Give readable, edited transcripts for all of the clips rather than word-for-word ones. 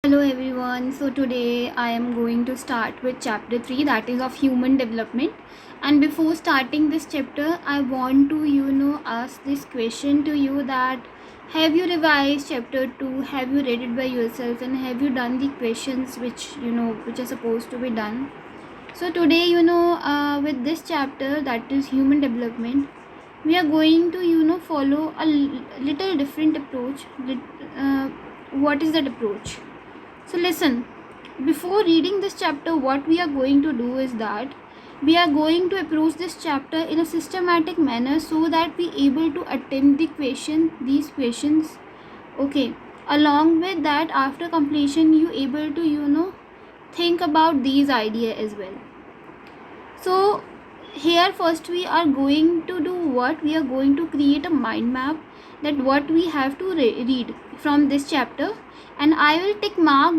Hello everyone. So today I am going to start with chapter 3, that is of human development. And before starting this chapter, I want to ask this question to you, that have you revised chapter 2? Have you read it by yourself, and have you done the questions which are supposed to be done? So today, with this chapter, that is human development, we are going to follow a little different approach. Uh, what is that approach? So listen, before reading this chapter, what we are going to do is that we are going to approach this chapter in a systematic manner so that we able to attempt these questions. Okay. Along with that, after completion, you able to think about these idea as well. So here first we are going to do what? We are going to create a mind map, that what we have to read from this chapter, and I will tick mark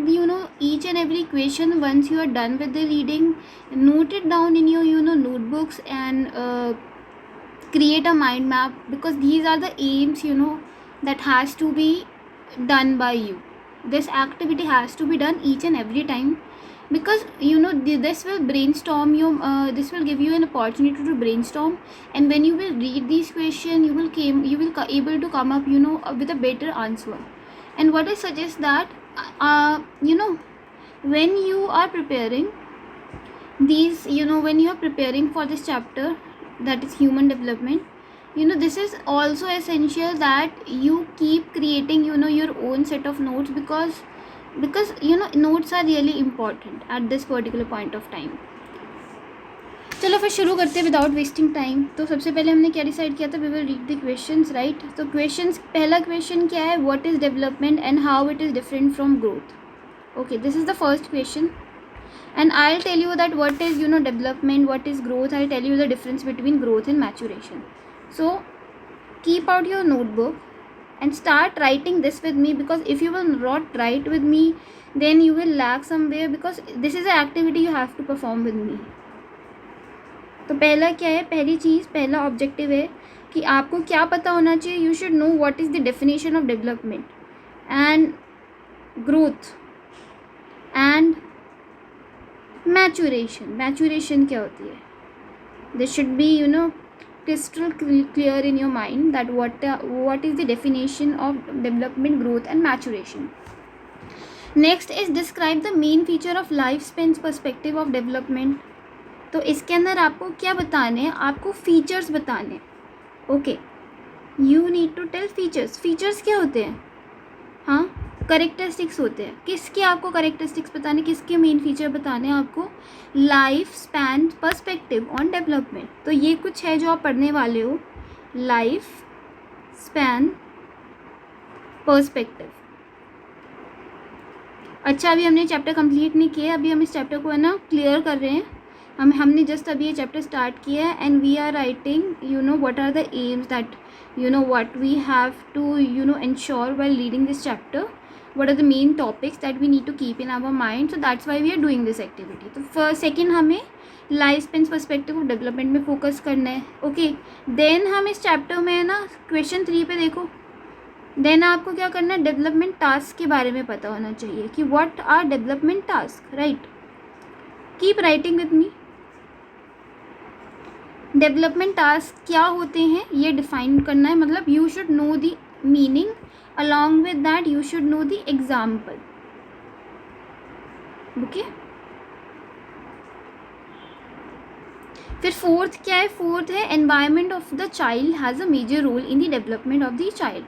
each and every question. Once you are done with the reading, note it down in your notebooks, and create a mind map, because these are the aims that has to be done by you. This activity has to be done each and every time, because this will brainstorm you. This will give you an opportunity to brainstorm, and when you will read these questions, you will able to come up with a better answer. And what I suggest that when you are preparing these, when you are preparing for this chapter, that is human development, this is also essential that you keep creating your own set of notes, because notes are really important at this particular point of time. चलो फिर शुरू करते हैं without wasting time. तो सबसे पहले हमने क्या डिसाइड किया था? We will read the questions, right? तो क्वेश्चंस, पहला क्वेश्चन क्या है? What is development and how it is different from growth. Okay, this is the first question, and I'll tell you that what is development, what is growth. I'll tell you the difference between growth and maturation. So keep out your notebook and start writing this with me, because if you will not write with me, then you will lag somewhere, because this is an activity you have to perform with me. तो पहला क्या है? पहली चीज़, पहला objective है कि आपको क्या पता होना चाहिए. You should know what is the definition of development and growth and maturation क्या होती है. This should be crystal clear in your mind, that what is the definition of development, growth and maturation. Next is describe the main feature of lifespan perspective of development. तो इसके अंदर आपको क्या बताने हैं? आपको फीचर्स बताने. Okay, you need to tell features. Features क्या होते हैं? हाँ, करेक्टरिस्टिक्स होते हैं. किसके आपको करेक्टरिस्टिक्स बताने, किसके मेन फीचर बताने हैं आपको? Life span perspective on development. तो ये कुछ है जो आप पढ़ने वाले हो, लाइफ स्पैन पर्सपेक्टिव. अच्छा, अभी हमने चैप्टर कंप्लीट नहीं किया, अभी हम इस चैप्टर को है ना क्लियर कर रहे हैं. हमने जस्ट अभी ये चैप्टर स्टार्ट किया है, and we are writing what are the aims that what we have to ensure while reading this chapter. What are the main topics that we need to keep in our mind? So that's why we are doing this activity. तो first second हमें life span perspective of development में focus करना है. Okay, then हम इस chapter में है ना क्वेश्चन 3 पे देखो. देन आपको क्या करना है? डेवलपमेंट टास्क के बारे में पता होना चाहिए कि what are development task, right? Keep writing with me. Development task क्या होते हैं ये डिफाइन करना है. मतलब you should know the meaning, along with that you should know the example. Okay, फिर फोर्थ क्या है? फोर्थ है environment of the child has a major role in the development of the child.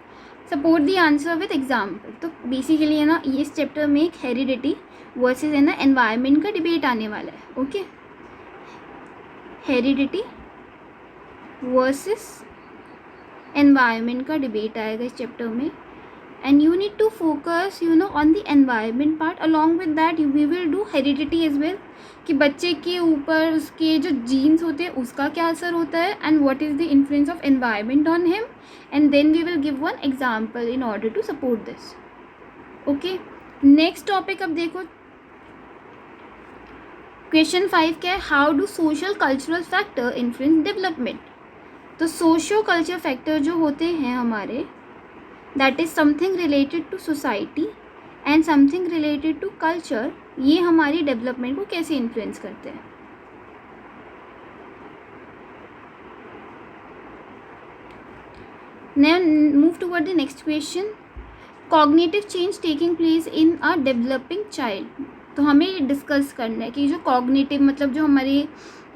Support the answer with example. तो basically है ना, इस chapter में एक हेरिडिटी वर्सेस है ना एनवायरनमेंट का डिबेट आने वाला है. ओके, हेरिडिटी वर्सेस एनवायरनमेंट का डिबेट आएगा इस चैप्टर में, and you need to focus on the environment part. Along with that we will do heredity as well, कि बच्चे के ऊपर उसके जो जीन्स होते हैं उसका क्या असर होता है, and what is the influence of environment on him, and then we will give one example in order to support this. Okay, next topic अब देखो. क्वेश्चन 5 क्या है? How do social cultural factor influence development. तो socio culture factor जो होते हैं हमारे, that is something related to society and something related to culture, ये हमारी डेवलपमेंट को कैसे इन्फ्लुएंस करते हैं. Now move toward the next question. Cognitive change taking place in a developing child. तो हमें डिस्कस करना है कि जो कॉग्निटिव मतलब जो हमारे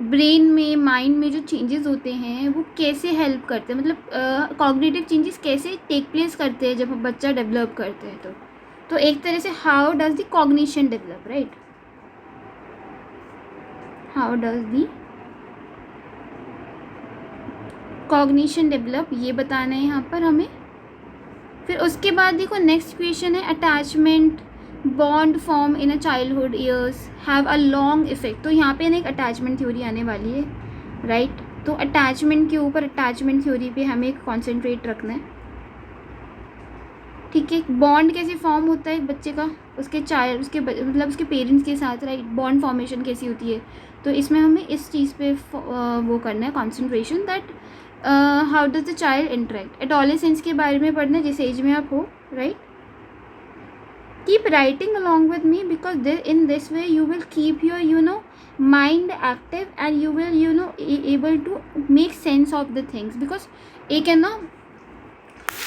ब्रेन में माइंड में जो चेंजेस होते हैं वो कैसे हेल्प करते हैं, मतलब कॉग्निटिव चेंजेस कैसे टेक प्लेस करते हैं जब बच्चा डेवलप करते हैं. तो एक तरह से how does the cognition develop, right, how does the cognition develop, ये बताना है यहाँ पर हमें. फिर उसके बाद देखो नेक्स्ट क्वेश्चन है attachment bond form in a childhood years have a long effect. तो यहाँ पे ना एक अटैचमेंट थ्योरी आने वाली है, राइट. तो अटैचमेंट के ऊपर, अटैचमेंट थ्योरी पे हमें कॉन्सेंट्रेट रखना है, ठीक है. बॉन्ड कैसे फॉर्म होता है एक बच्चे का उसके चाइल्ड उसके मतलब उसके पेरेंट्स के साथ, राइट. बॉन्ड फॉर्मेशन कैसी होती है, तो इसमें हमें इस चीज़ पे वो करना है concentration, that how does the child interact. Adolescence के बारे में पढ़ना है जिस एज में आप हो, right. Keep writing along with me because in this way you will keep your mind active and you will able to make sense of the things. Because एक है ना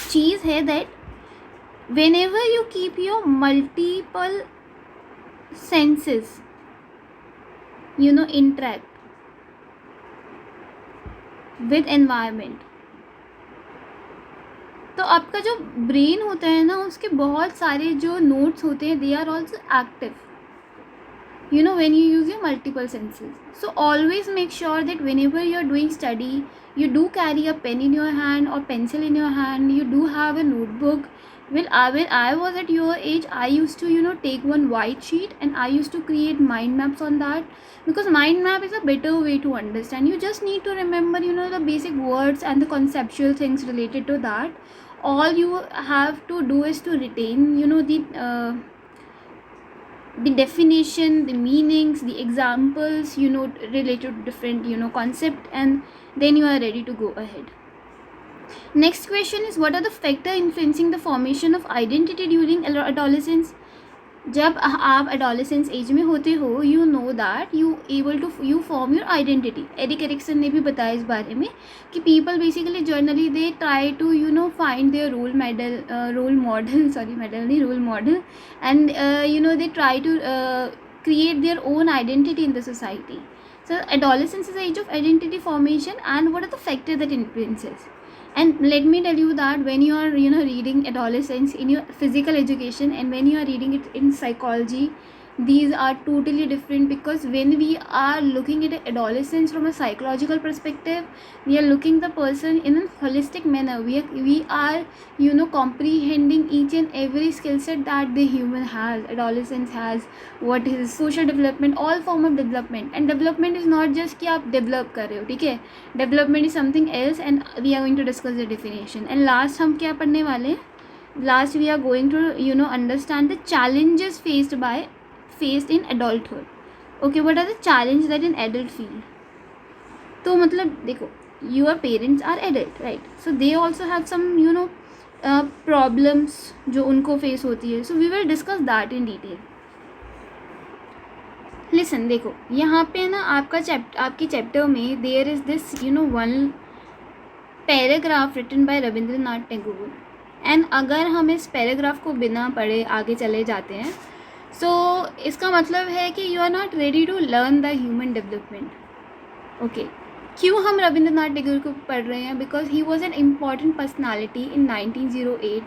चीज़ है that whenever you keep your multiple senses interact with environment, तो आपका जो brain होता है ना उसके बहुत सारे जो नोट्स होते हैं they are also active when you use your multiple senses. So always make sure that whenever you are doing study, you do carry a pen in your hand or pencil in your hand, you do have a notebook. When I was at your age, I used to take one white sheet and I used to create mind maps on that, because mind map is a better way to understand. You just need to remember the basic words and the conceptual things related to that. All you have to do is to retain the definition, the meanings, the examples related to different concept, and then you are ready to go ahead. Next question is, what are the factors influencing the formation of identity during adolescence? जब आप adolescence age में होते हो you know that you form your identity. Erik Erikson ने भी बताया इस बारे में कि people basically generally they try to find their role model and they try to create their own identity in the society. So adolescence is the age of identity formation, and what are the factors that influences? And let me tell you that when you are reading adolescence in your physical education and when you are reading it in psychology, these are totally different. Because when we are looking at adolescence from a psychological perspective, we are looking the person in a holistic manner. We are comprehending each and every skill set that the human has, adolescence has, what is social development, all form of development. And development is not just कि आप develop कर रहे हो, ठीक है. Development is something else, and we are going to discuss the definition. And last हम क्या पढ़ने वाले हैं? Last we are going to understand the challenges faced in adulthood. Okay, what are the challenges that an adult feel? तो मतलब देखो, your parents are adult, right? So they also have some problems जो उनको face होती है. So we will discuss that in detail. Listen, देखो यहाँ पे ना आपके चैप्टर में there is this one paragraph written by Rabindranath Tagore. And अगर हम इस पैराग्राफ को बिना पढ़े आगे चले जाते हैं, सो इसका मतलब है कि you are not ready to learn the human development. Okay, क्यों हम रविंद्रनाथ टैगोर को पढ़ रहे हैं? Because he was an important personality in 1908.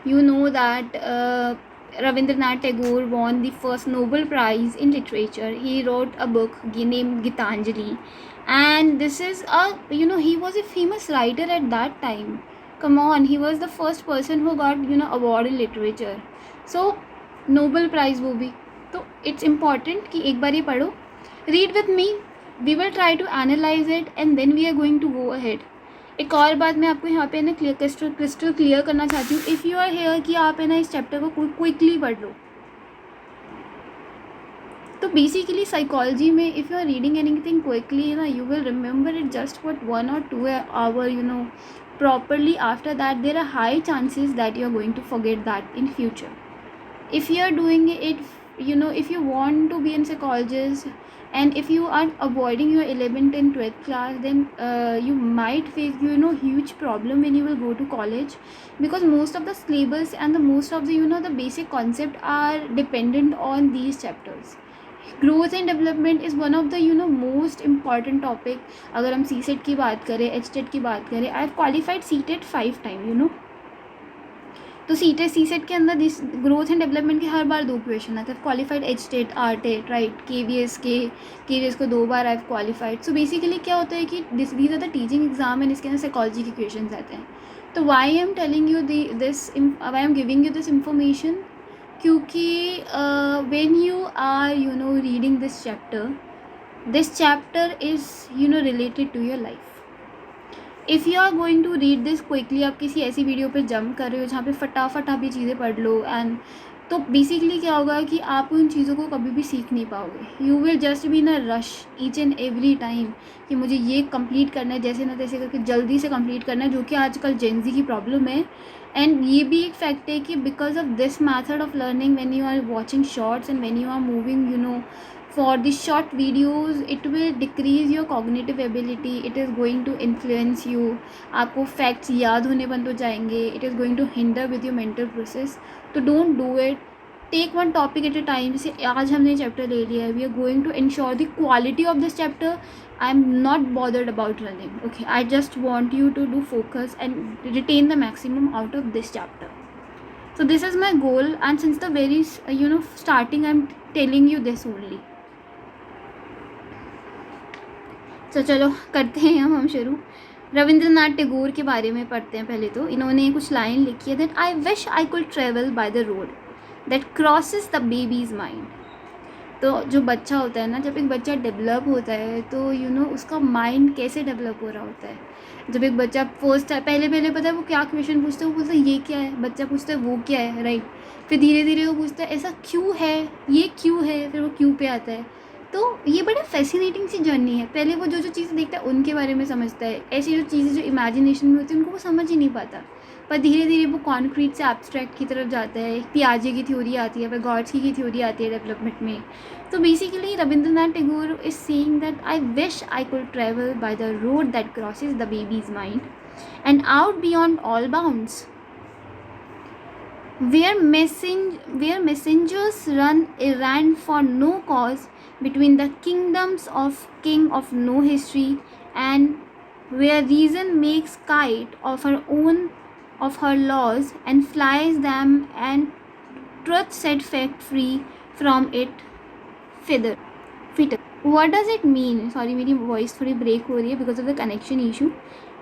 You know that Rabindranath Tagore won the first Nobel Prize in Literature. He wrote a book named Gitanjali, and this is he was a famous writer at that time. Come on, he was the first person who got award in literature. So Nobel Prize वो भी, तो it's important कि एक बार ये पढ़ो. Read with me. We will try to analyze it and then we are going to go ahead. एक और बात मैं आपको यहाँ पे ना क्रिस्टल क्लियर करना चाहती हूँ. इफ़ यू आर हेयर कि आप है ना इस चैप्टर को क्विकली पढ़ लो, तो बेसिकली साइकोलॉजी में if you are reading anything quickly you will remember it just for 1 or 2 hour properly. After that there are high chances that you are going to forget that in future. if you are doing it, if you want to be a psychologist, and if you are avoiding your 11th and 12th class, then you might face huge problem when you will go to college, because most of the syllabus and the most of the the basic concept are dependent on these chapters. Growth and development is one of the most important topic. अगर हम सी set की बात करें, H TET की बात करें, I have qualified C TET 5 time. तो C set के अंदर दिस ग्रोथ एंड डेवलपमेंट के हर बार 2 क्वेश्चन आते हैं. Qualified H TET, R TET, right. K V S को 2 बार I have qualified. So basically क्या होता है कि these are the teaching exam and इसके अंदर साइकोलॉजी के क्वेश्चन आते हैं. तो why I am telling you why I am giving you this information, क्योंकि when you are reading this chapter is related to your life. if you are going to read this quickly, आप किसी ऐसी video पे jump कर रहे हो जहाँ पे फटाफट आप ये चीज़ें पढ़ लो, एंड तो बेसिकली क्या होगा कि आप उन चीज़ों को कभी भी सीख नहीं पाओगे. You will just be in a rush each and every time कि मुझे ये कंप्लीट करना है, जैसे ना तैसे करके जल्दी से कंप्लीट करना है, जो कि आजकल जेन ज़ी की प्रॉब्लम है. एंड ये भी एक फैक्ट है कि because of this method of learning, when you are watching shorts and when you are moving for the short videos, it will decrease your cognitive ability. It is going to influence you. आपको facts याद होने बंद हो जाएंगे. It is going to hinder with your mental process. तो don't do it. Take one topic at a time. जैसे आज हमने चैप्टर ले लिया है, we are going to ensure the quality of this chapter. I am not bothered about running. Okay, I just want you to do focus and retain the maximum out of this chapter. So this is my goal, and since the very starting, I am telling you this only. तो चलो करते हैं हम शुरू. रविंद्रनाथ टैगोर के बारे में पढ़ते हैं. पहले तो इन्होंने कुछ लाइन लिखी है, that I wish I could travel by the road that crosses the babies mind. तो जो बच्चा होता है ना, जब एक बच्चा डेवलप होता है तो उसका माइंड कैसे डेवलप हो रहा होता है. जब एक बच्चा फर्स्ट पहले पता है वो क्या क्वेश्चन पूछता है, वो बोलता है ये क्या है, बच्चा पूछता है वो क्या है, राइट. फिर धीरे धीरे वो पूछता है ऐसा क्यों है, ये क्यों है, फिर वो क्यों पे आता है. तो ये बड़ा फैसिनेटिंग सी जर्नी है. पहले वो जो चीज़ें देखता है उनके बारे में समझता है, ऐसी जो चीज़ें जो इमेजिनेशन में होती है उनको वो समझ ही नहीं पाता. पर धीरे धीरे वो कॉन्क्रीट से एब्स्ट्रैक्ट की तरफ जाता है. पियाजे की थ्योरी आती है, फिर गॉड्स की थ्योरी आती है डेवलपमेंट में. तो basically Rabindranath Tagore is saying that I wish I could travel by the road that crosses the babies mind and out beyond all bounds, where messengers run errand for no cause between the kingdoms of king of no history, and where reason makes kite of her own of her laws and flies them, and truth set fact free from it feather. What does it mean? Sorry, मेरी voice थोड़ी break हो रही है because of the connection issue.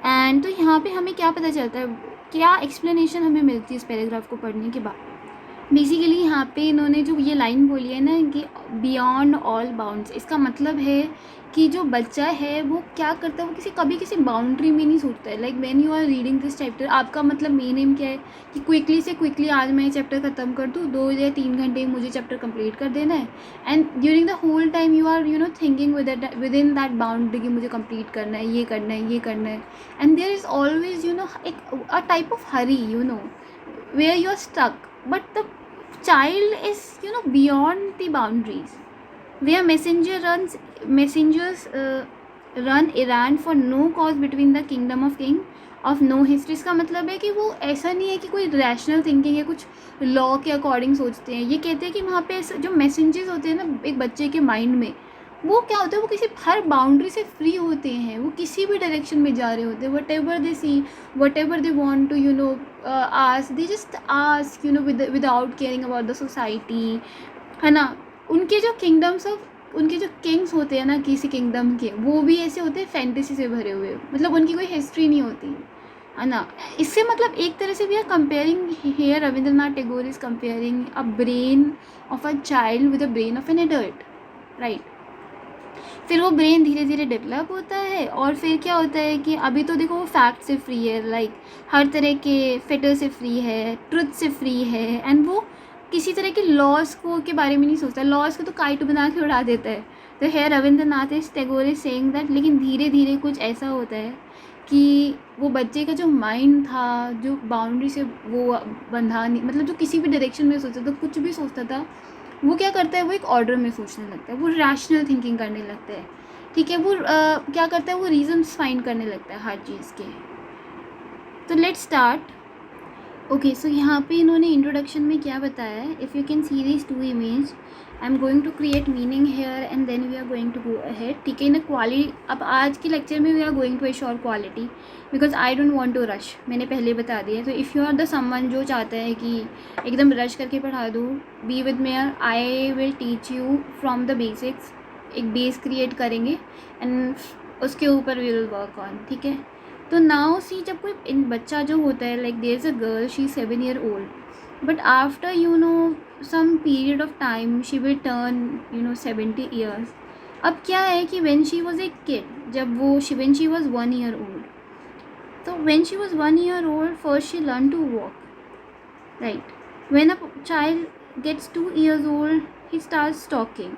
And तो यहाँ पे हमें क्या पता चलता है, क्या एक्सप्लेनेशन हमें मिलती है इस पैराग्राफ को पढ़ने के बाद. बेसिकली यहाँ पे इन्होंने जो ये लाइन बोली है ना कि बियॉन्ड ऑल बाउंड्स, इसका मतलब है कि जो बच्चा है वो क्या करता है, वो कभी किसी बाउंड्री में नहीं सोचता है. Like when you are reading this chapter, आपका मतलब मेन एम क्या है कि क्विकली आज मैं चैप्टर ख़त्म कर दूँ, 2 या 3 घंटे मुझे चैप्टर कंप्लीट कर देना है. And during the whole time you are thinking within that boundary कि मुझे कंप्लीट करना है, ये करना है, ये करना है. एंड देयर इज़ ऑलवेज एक a type of hurry where you are stuck. But the child is beyond the boundaries, where messengers run errand for no cause between the kingdom of king of no history. इसका मतलब है कि वो ऐसा नहीं है कि कोई रैशनल थिंकिंग है, कुछ लॉ के अकॉर्डिंग सोचते हैं. ये कहते हैं कि वहाँ पे जो मैसेंजर्स होते हैं ना एक बच्चे के माइंड में, वो क्या होता है, वो किसी हर बाउंड्री से फ्री होते हैं, वो किसी भी डायरेक्शन में जा रहे होते हैं. Whatever they see, whatever they want to ask, they just ask without caring about the society, है ना. उनके जो किंगडम्स ऑफ उनके जो किंग्स होते हैं ना किसी किंगडम के, वो भी ऐसे होते हैं फैंटेसी से भरे हुए, मतलब उनकी कोई हिस्ट्री नहीं होती, है ना. इससे मतलब एक तरह से we are comparing here, Rabindranath Tagore is comparing a brain of a child with a brain of an adult, right. फिर वो ब्रेन धीरे धीरे डेवलप होता है, और फिर क्या होता है कि अभी तो देखो वो फैक्ट से फ्री है, लाइक हर तरह के फिटर से फ्री है, ट्रुथ से फ्री है, एंड वो किसी तरह के लॉस को के बारे में नहीं सोचता. लॉस को तो काइट बना के उड़ा देता है. तो है Rabindranath Tagore is saying that, लेकिन धीरे धीरे कुछ ऐसा होता है कि वो बच्चे का जो माइंड था, जो बाउंड्री से वो बंधा नहीं, मतलब जो किसी भी डायरेक्शन में सोचता था, कुछ भी सोचता था, वो क्या करता है, वो एक ऑर्डर में सोचने लगता है, वो रैशनल थिंकिंग करने लगता है, ठीक है। वो क्या करता है, वो रीजंस फाइंड करने लगता है हर चीज़ के। तो लेट्स स्टार्ट। ओके, सो यहाँ पे इन्होंने इंट्रोडक्शन में क्या बताया है, if you can see this two image, I am going to create meaning here and then we are going to go ahead, ठीक है। इन क्वालिटी, अब आज के लेक्चर में we are going to assure quality because I don't want to rush, मैंने पहले बता दिया। तो if you are the someone जो चाहता है कि एकदम रश करके पढ़ा दूँ, be with me, I will teach you from the basics, एक बेस क्रिएट करेंगे एंड उसके ऊपर वी विल वर्क ऑन, ठीक है। तो नाउ सी, जब कोई इन बच्चा जो होता है, like there is a girl, she 7 year old, but after some period of time she will turn 70 years। अब क्या है कि when she was a kid, जब वो when she was 1 year old, तो when she was 1 year old first she learn to walk, right. When a child gets 2 years old, he starts talking.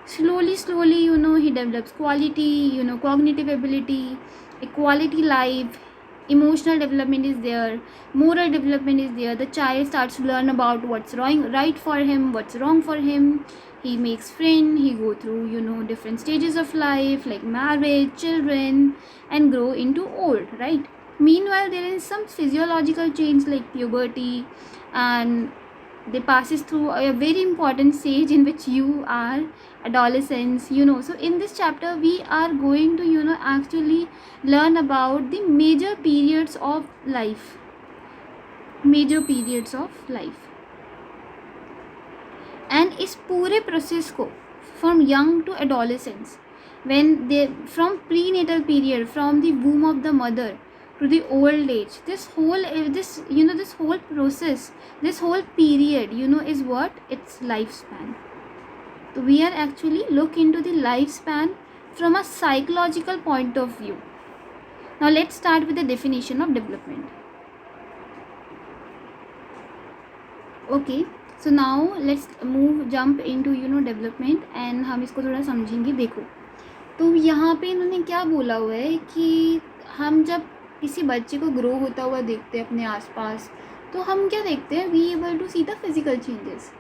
Slowly, he develops quality, cognitive ability, a quality life, emotional development is there, moral development is there. The child starts to learn about what's wrong, right for him, what's wrong for him. He makes friends, he go through, different stages of life like marriage, children, and grow into old, right? Meanwhile, there is some physiological change like puberty, and they passes through a very important stage in which you are adolescence. So in this chapter we are going to actually learn about the major periods of life, and इस पूरे process को from young to adolescence, when they from prenatal period, from the womb of the mother to the old age, this whole process, this whole period is what its lifespan. So we are actually look into the lifespan from a psychological point of view. Now let's start with the definition of development. Okay, so now let's jump into development, and हम इसको थोड़ा समझेंगे। देखो, तो यहाँ पे इन्होंने क्या बोला हुआ है कि हम जब किसी बच्चे को ग्रो होता हुआ देखते हैं अपने आसपास, तो हम क्या देखते हैं, we able to see the physical changes.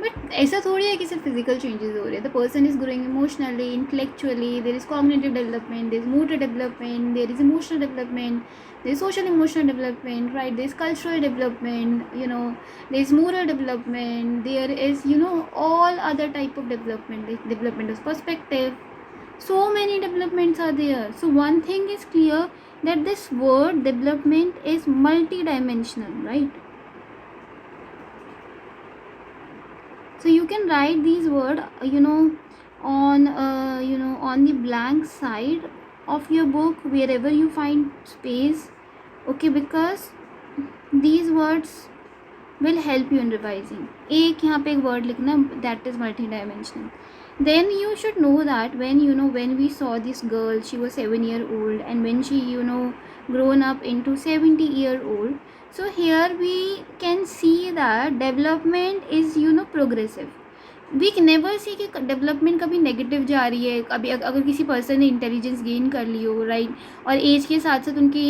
But ऐसा थोड़ी है कि सिर्फ फिजिकल चेंजेस हो रहे हैं। The person is growing emotionally, intellectually, there is cognitive development, there is motor development, there is emotional development, there is social emotional development, right? There is cultural development, there is moral development, there is all other type of development, like development of perspective. So many developments are there. So one thing is clear, that this word development is multi-dimensional, right? So you can write these words on the blank side of your book, wherever you find space, okay, because these words will help you in revising. एक यहाँ पे एक word लिखना, that is multi-dimensional. Then you should know that when we saw this girl, she was 7 year old, and when she grown up into 70 year old, so here we can see that development is progressive. We never see कि development कभी negative जा रही है। कभी अगर किसी person ने intelligence gain कर ली हो, राइट, और एज के साथ साथ उनकी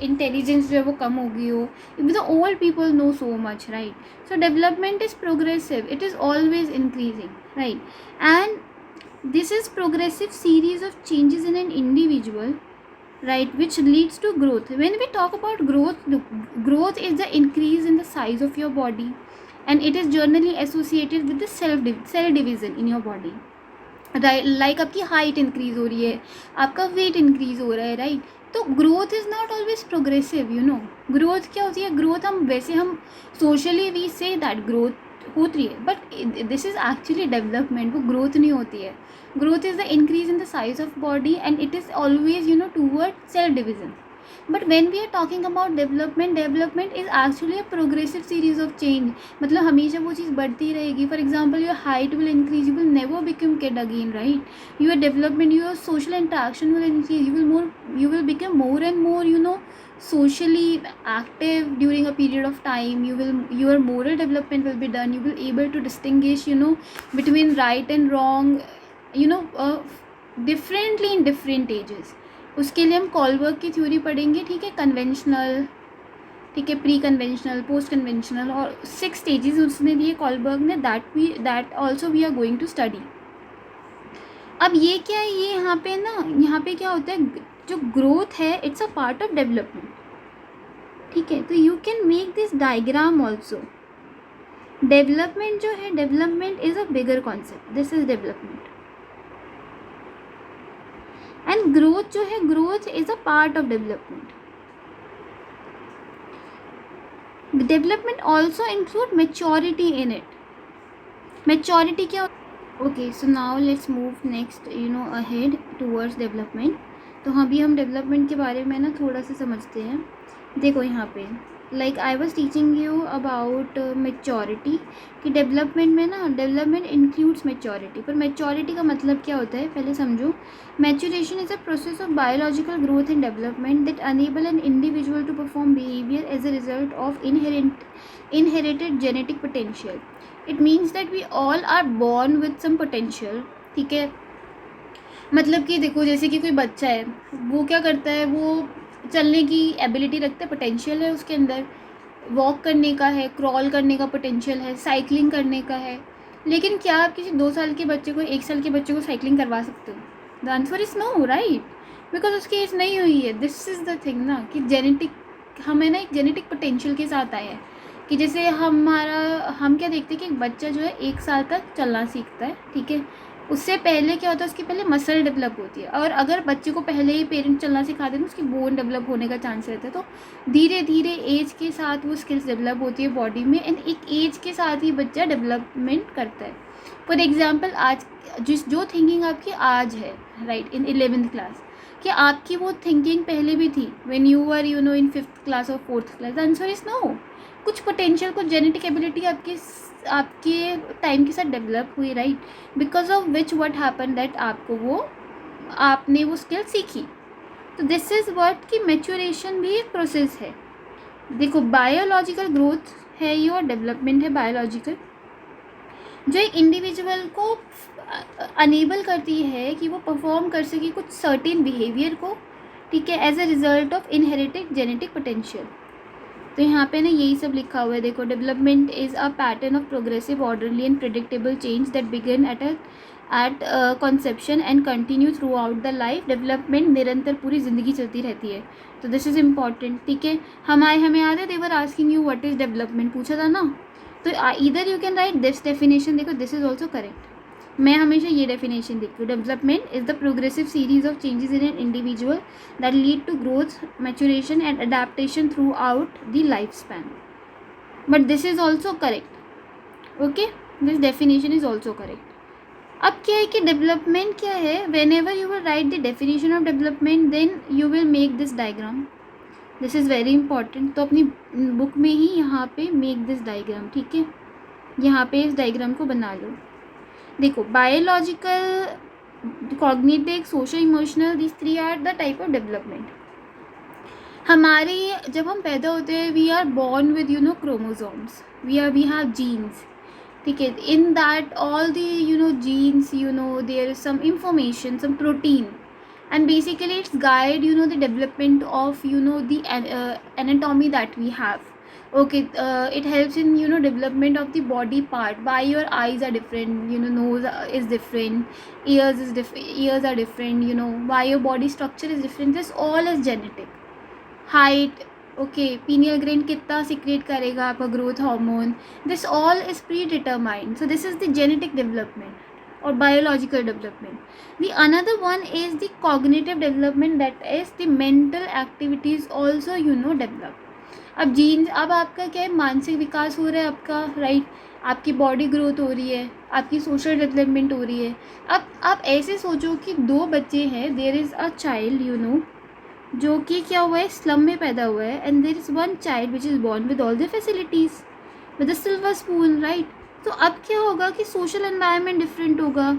इंटेलिजेंस जो है वो कम हो गई हो, the old people know so much, right. So development is progressive, it is always increasing, right, and this is progressive series of changes in an individual, right, which leads to growth. When we talk about growth, growth is the increase in the size of your body, and it is generally associated with the cell division in your body, right? Like आपकी height increase हो रही है, आपका weight increase हो रहा है, right? तो growth is not always progressive, growth क्या होती है, growth हम socially we say that growth होती है, but this is actually development, वो ग्रोथ नहीं होती है। Growth is the increase in the size of body, and it is always toward cell division. But when we are talking about development, development is actually a progressive series of change, मतलब हमेशा वो चीज़ बढ़ती रहेगी। For example, your height will increase, you will never become kid again, right. Your development, your social interaction will increase, you will become more and more socially active during a period of time. Your moral development will be done, you will able to distinguish between right and wrong differently in different ages, उसके लिए हम Kohlberg की theory पढ़ेंगे, ठीक है, conventional, ठीक है, pre conventional, post conventional, और 6 स्टेजेस उसने दिए कॉलबर्ग ने, that also we are going to study. अब ये क्या है, ये यहाँ पे ना, यहाँ पे क्या होता है, जो ग्रोथ है it's a part of development, ठीक है। तो you can make this diagram also. Development जो है, development is a bigger concept, this is development, and growth जो है, growth is a part of development. Development also include maturity in it. Maturity क्या? Okay, so now let's move next ahead towards development. तो अभी हम development के बारे में ना थोड़ा सा समझते हैं। देखो यहाँ पे like I was teaching you about maturity, कि डेवलपमेंट में ना, डेवलपमेंट इंक्लूड्स मेच्योरिटी, पर मेच्योरिटी का मतलब क्या होता है पहले समझो। Maturation is a process of biological growth and development that enable an individual to perform behaviour as a result of inherited genetic potential. It means that we all are born with some potential, ठीक है। मतलब कि देखो, जैसे कि कोई बच्चा है, वो क्या करता है, वो चलने की एबिलिटी रखता है, पोटेंशियल है उसके अंदर, वॉक करने का है, क्रॉल करने का पोटेंशियल है, साइकिलिंग करने का है। लेकिन क्या आप किसी 2 साल के बच्चे को, 1 साल के बच्चे को साइकिलिंग करवा सकते हो? The answer is no, right, because उसकी एज नहीं हुई है। दिस इज़ द थिंग ना, कि जेनेटिक, हमें ना एक जेनेटिक पोटेंशियल के साथ आए हैं, कि जैसे हम क्या देखते हैं कि एक बच्चा जो है 1 साल तक चलना सीखता है, ठीक है। उससे पहले क्या होता है, उसकी पहले मसल डेवलप होती है, और अगर बच्चे को पहले ही पेरेंट्स चलना सिखा दें तो उसकी बोन डेवलप होने का चांस रहता है। तो धीरे धीरे एज के साथ वो स्किल्स डेवलप होती है बॉडी में, एंड एक एज के साथ ही बच्चा डेवलपमेंट करता है। फॉर एग्जाम्पल, आज जो थिंकिंग आपकी आज है, राइट, इन 11th क्लास, क्या आपकी वो थिंकिंग पहले भी थी when you were in 5th class और 4th class? The answer is no. कुछ पोटेंशियल, कुछ जेनेटिक एबिलिटी आपके टाइम के साथ डेवलप हुई, right, because of which what happen that आपने वो स्किल सीखी। तो दिस इज़ व्हाट कि मैच्योरेशन भी एक प्रोसेस है। देखो, बायोलॉजिकल ग्रोथ है ये, और डेवलपमेंट है बायोलॉजिकल, जो एक इंडिविजुअल को अनेबल करती है कि वो परफॉर्म कर सके कुछ सर्टेन बिहेवियर को, ठीक है, as a result of inherited genetic potential. तो यहाँ पे ना यही सब लिखा हुआ है। देखो, development is a pattern of progressive, orderly and predictable change that begin eight conception and continue through out the life. Development निरंतर पूरी ज़िंदगी चलती रहती है, तो दिस इज़ इम्पॉर्टेंट, ठीक है। हमें याद है, they were asking you what is development, पूछा था ना। तो either you can write this definition, देखो दिस इज़ ऑल्सो करेक्ट। मैं हमेशा ये डेफिनेशन देखती हूँ, development is the progressive series of changes in an individual that lead to growth, maturation and adaptation throughout the lifespan. But this is also correct, okay, this definition is also correct. अब क्या है कि development क्या है, whenever you will write the definition of development then you will make this diagram. This is very important. तो अपनी book में ही यहाँ पे make this diagram, ठीक है, यहाँ पे इस डायग्राम को बना लो। देखो, biological, cognitive, social emotional, this 3 are the type of development. हमारे जब हम पैदा होते हैं, we are born with chromosomes, we have genes, ठीक है। In that all the genes, there is some information, some protein, and basically it's guide the development of the anatomy that we have. Okay, it helps in development of the body part. Why your eyes are different, nose is different, ears are different, why your body structure is different, this all is genetic. Height, okay, pineal gland कितना secrete करेगा आपका growth hormone, this all is predetermined. So this is the genetic development or biological development. The another one is the cognitive development, that is the mental activities also develop. अब jeans, अब आपका क्या है, मानसिक विकास हो रहा है आपका, राइट, आपकी बॉडी ग्रोथ हो रही है, आपकी सोशल डेवलपमेंट हो रही है। अब आप ऐसे सोचो कि 2 बच्चे हैं, देयर इज़ अ चाइल्ड जो कि क्या हुआ है, स्लम में पैदा हुआ है, and there is one child which is born with all the facilities, with a silver spoon, right. तो अब क्या होगा कि सोशल एनवायरनमेंट डिफरेंट होगा,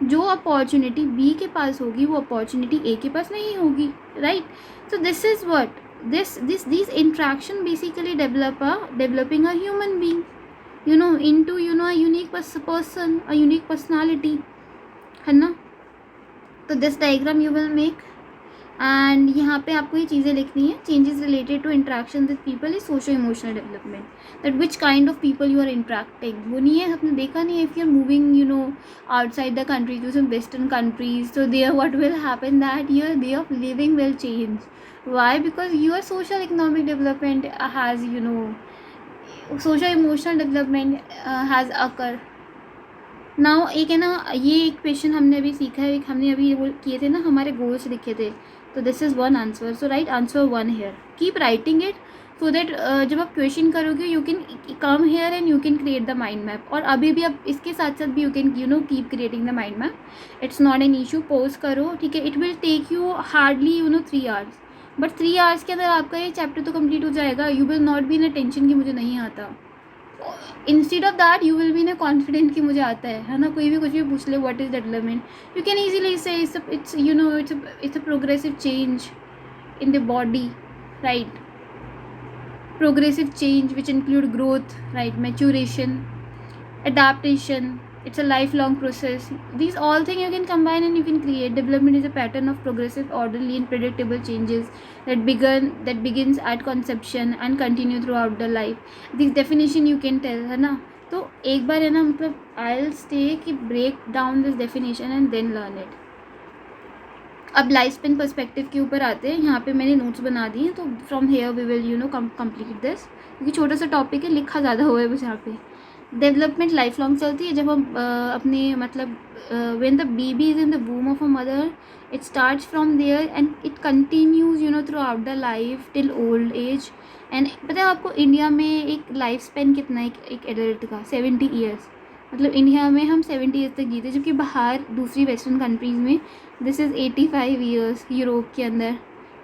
जो अपॉर्चुनिटी बी के पास होगी वो अपॉर्चुनिटी ए के पास नहीं होगी, राइट। तो this is what this interaction basically developing a human being into a unique person, a unique personality, है ना। तो this diagram you will make, and यहाँ पे आपको ये चीज़ें लिखनी है. Changes related to interaction with people is socio emotional development. That which kind of people you are interacting. वो नहीं है, आपने देखा नहीं है, if you are moving outside the country to some western countries, so there what will happen that your way of living will change. Why? Because your social economic development has social emotional development has occurred. Now एक है ना, ये एक question हमने अभी सीखा है, एक हमने अभी वो किए थे ना, हमारे गोल्स लिखे थे. तो this is one answer. So write answer one here. Keep writing it so that जब आप क्वेश्चन करोगे you can come here and you can create the mind map. और अभी भी आप इसके साथ साथ भी you can keep creating the mind map. It's not an issue. Pause करो, ठीक है. It will take you hardly 3 hours. But 3 hours के अंदर आपका ये चैप्टर तो कंप्लीट हो जाएगा. You will not be in a tension कि मुझे नहीं आता. Instead of that you will be in confident कि मुझे आता है ना. कोई भी कुछ भी पूछ ले what is development, you can easily say it's a progressive change in the body, right. Progressive change which include growth, right, maturation, adaptation. It's a lifelong process. These all things you can combine and you can create. Development is a pattern of progressive, orderly and predictable changes that begins at conception and continue throughout the life. This definition you can tell, है ना. तो एक बार है ना, मतलब I'll stay कि break down this definition and then learn it. अब life span perspective के ऊपर आते हैं. यहाँ पे मैंने नोट्स बना दिए हैं, तो from here we will complete this, क्योंकि छोटा सा टॉपिक है, लिखा ज़्यादा हुआ है बस यहाँ पे. डेवलपमेंट लाइफ लॉन्ग चलती है. जब हम अपने मतलब when the baby is in the womb of a mother, it starts from there and it continues throughout the life till old age. And पता है आपको इंडिया में एक लाइफ स्पेन कितना है एक एडल्ट का? 70 ईयर्स. मतलब इंडिया में हम 70 ईयर्स तक जीते, जबकि बाहर दूसरी वेस्टर्न कंट्रीज़ में दिस इज़ 85 ईयर्स. यूरोप के अंदर.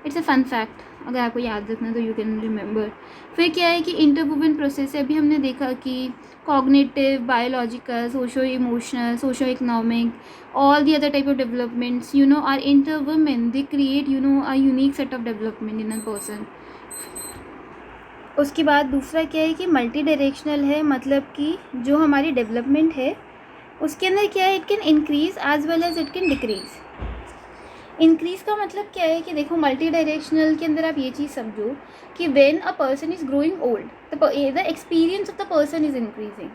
इट्स अ फन फैक्ट, अगर आपको याद रखना तो यू कैन रिमेंबर. फिर क्या है कि इंटरवुमेन प्रोसेस है. अभी हमने देखा कि cognitive, biological, socio emotional, socio economic, all the other type of developments are interwoven. They create a unique set of development in a person. उसके बाद दूसरा क्या है कि मल्टी डायरेक्शनल है. मतलब कि जो हमारी डेवलपमेंट है उसके अंदर क्या है, it can increase as well as it can decrease. Increase का मतलब क्या है कि देखो मल्टी डायरेक्शनल के अंदर आप ये चीज़ समझो कि when a person is growing old the experience of the person is increasing,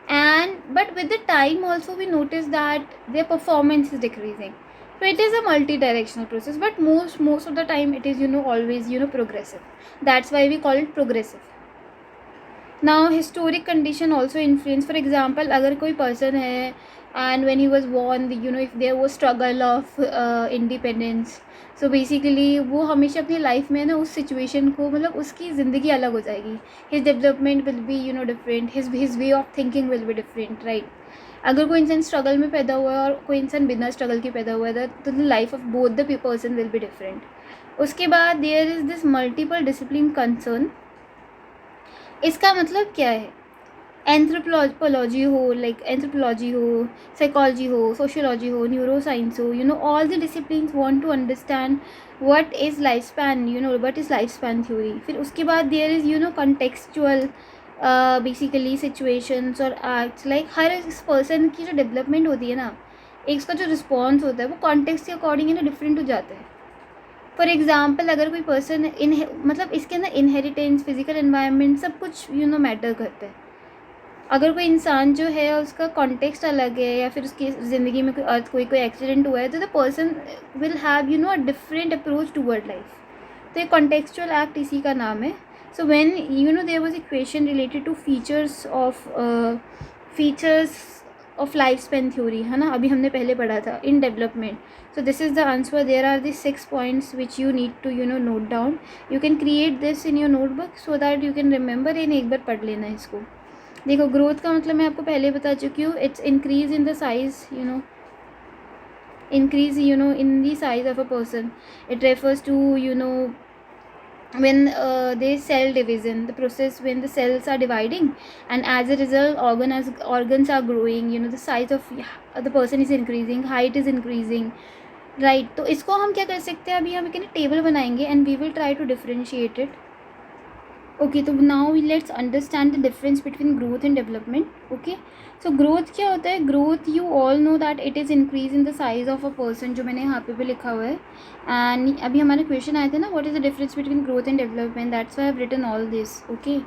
and but with the time also we notice that their performance is decreasing. So it is a multi-directional process, but most of the time it is always progressive. That's why we call it progressive. Now historic condition also influence. For example, अगर कोई person है and when he was born, if there was struggle of independence, so basically वो हमेशा अपनी life में ना उस situation को, मतलब उसकी ज़िंदगी अलग हो जाएगी. his development will be different, his way of thinking will be different, right. अगर कोई इंसान स्ट्रगल में पैदा हुआ है और कोई इंसान बिना स्ट्रगल के पैदा हुआ है, तो the life of both the person will be different. उसके बाद there is this multiple discipline concern. इसका मतलब क्या है, एंथ्रोपोलॉजी हो, लाइक एंथ्रोपोलॉजी हो, साइकोलॉजी हो, सोशियोलॉजी हो, न्यूरो साइंस हो, all the disciplines want to understand what is life span, what is life span theory. फिर उसके बाद there is contextual basically situations और एक्ट्स. लाइक हर इस पर्सन की जो डेवलपमेंट होती है ना, एक उसका जो रिस्पॉन्स होता है वो कॉन्टेक्स्ट के अकॉर्डिंग डिफरेंट हो जाता है. फॉर एग्जाम्पल अगर कोई पर्सन मतलब इसके अंदर इनहेरिटेंस, फिजिकल एनवायरनमेंट सब कुछ मैटर करता है. अगर कोई इंसान जो है उसका कॉन्टेक्स्ट अलग है या फिर उसकी ज़िंदगी में कोई एक्सीडेंट हुआ है, तो the person will have a different approach toward life. तो ये कॉन्टेक्चुअल एक्ट इसी का नाम है. So when there was a question related to features of life span theory, है ना, अभी हमने पहले पढ़ा था in development. So this is the answer. There are the 6 points which you need to note down. You can create this in your notebook so that you can remember. and एक बार पढ़ लेना इसको. देखो ग्रोथ का मतलब मैं आपको पहले बता चुकी हूँ. It's increase in the size, increase in the size of a person. It refers to when there is cell division, the process when the cells are dividing, and as a result organs are growing. The size of the person is increasing, height is increasing, right. तो इसको हम क्या कर सकते हैं, अभी हम एक टेबल बनाएंगे and we will try to differentiate it. Okay, so now let's understand the difference between growth and development. Okay, so growth क्या होता है? Growth, you all know that it is increase in the size of a person, जो मैंने यहाँ पे भी लिखा हुआ है. एंड अभी हमारे क्वेश्चन आए थे ना, what is the difference between growth and development, that's why I have written all this. Okay,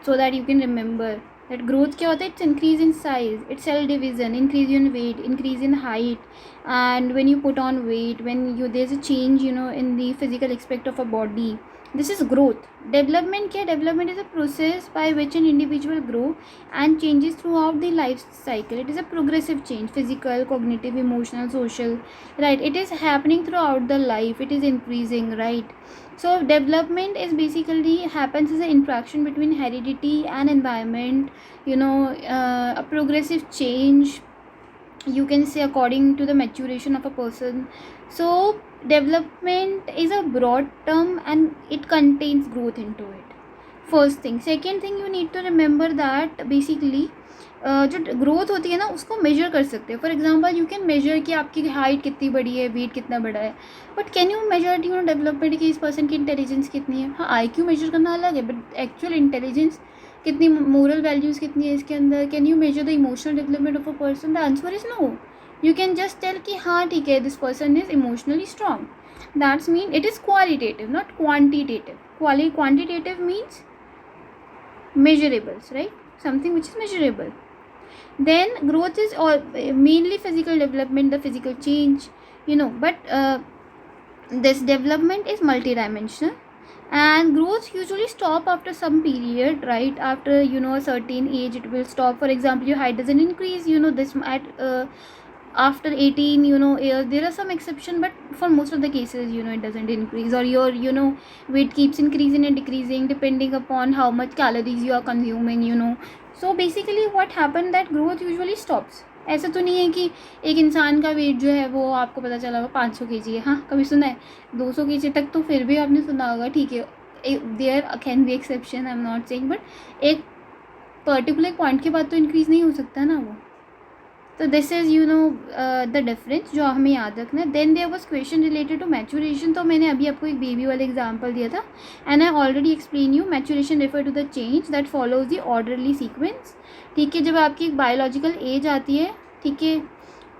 so that you can remember that growth क्या होता है? It's increase in size, it's cell division, increase in weight, increase in height, and when you put on weight, when you there's a change, you know, in the physical aspect of a body, this is growth. Development क्या? Development is a process by which an individual grow and changes throughout the life cycle. It is a progressive change, physical, cognitive, emotional, social, right? It is happening throughout the life, it is increasing, right? So development is basically happens as an interaction between heredity and environment, you know, a progressive change, you can say, according to the maturation of a person. So development is a broad term and it contains growth into it. First thing. Second thing, you need to remember that basically जो growth होती है ना, उसको measure कर सकते हैं. For example, you can measure कि आपकी हाइट कितनी बड़ी है, वेट कितना बड़ा है, but can you measure you know development की इस पर्सन की इंटेलिजेंस कितनी है? हाँ, IQ मेजर करना अलग है, बट एक्चुअल इंटेलिजेंस कितनी, मोरल वैल्यूज़ कितनी है इसके अंदर? Can you measure the emotional development of a person? The answer is no. You can just tell कि हाँ ठीक है, this person is emotionally strong. That's mean it is qualitative, not quantitative. Quantitative means measurables, right? Something which is measurable. Then growth is all mainly physical development, the physical change, you know, but this development is multidimensional, and growth usually stop after some period, right? After, you know, a certain age it will stop. For example, your height doesn't increase, you know, this at after 18, you know, years. There are some exception, but for most of the cases, you know, it doesn't increase, or your, you know, weight keeps increasing and decreasing depending upon how much calories you are consuming, you know. So basically what happened, that growth usually stops. ऐसा तो नहीं है कि एक इंसान का wait जो है वो आपको पता चला होगा 500 kg है. हाँ, कभी सुना है 200 kg तक, तो फिर भी आपने सुना होगा, ठीक है, there can be exception, I am not saying, but एक पर्टिकुलर पॉइंट के बाद तो इंक्रीज़ नहीं हो सकता ना वो. तो this is, you know, the difference जो हमें याद रखना है. Then there was question related to maturation. तो मैंने अभी आपको एक बेबी वाला एग्जांपल दिया था, and I already explain you. Maturation refer to the change that follows the orderly sequence. ठीक है, जब आपकी एक बायोलॉजिकल एज आती है, ठीक है,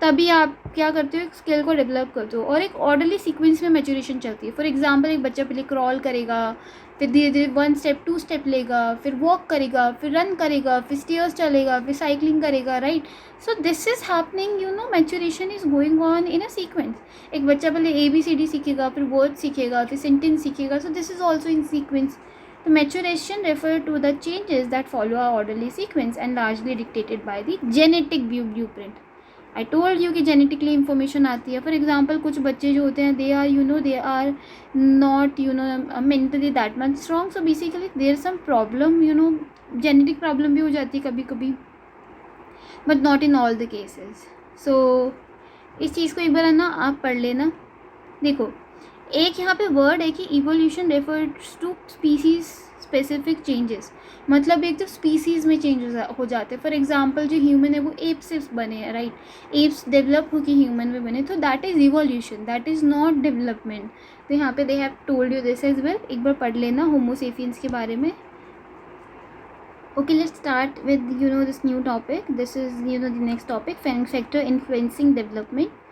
तभी आप क्या करते हो, एक स्किल को डेवलप करते हो, और एक ऑर्डरली सीक्वेंस में मैचुरेशन चलती है. फॉर एग्जांपल, एक बच्चा पहले क्रॉल करेगा, फिर धीरे धीरे 1 स्टेप 2 स्टेप लेगा, फिर वॉक करेगा, फिर रन करेगा, फिर स्टेयर्स चलेगा, फिर साइकिलिंग करेगा, right? So this is happening, you know, maturation is going on in a sequence. एक बच्चा पहले ABCD सीखेगा, फिर वर्ड सीखेगा, फिर सेंटेंस सीखेगा. So this is also in sequence. The maturation refer to the changes that follow a orderly sequence and largely dictated by the genetic blueprint. I told you कि genetically information आती है. For example, कुछ बच्चे जो होते हैं, they are, you know, they are not, you know, mentally that much strong. So basically there some problem, you know, genetic problem भी हो जाती है कभी कभी, but not in all the cases. So इस चीज़ को एक बार है ना आप पढ़ लेना. देखो, एक यहाँ पे वर्ड है कि evolution refers to species specific changes. मतलब एक तो स्पीसीज़ में चेंज हो जाते हैं. फॉर एग्जांपल, जो ह्यूमन है वो एप से बने हैं, राइट? एप्स डेवलप होकर ह्यूमन में बने, तो that is evolution, that is not development. तो यहाँ पे they have told you this as well. एक बार पढ़ लेना होमोसेपियंस के बारे में. Okay, let's start with, you know, this new topic. This is, you know, the next topic, factor influencing development.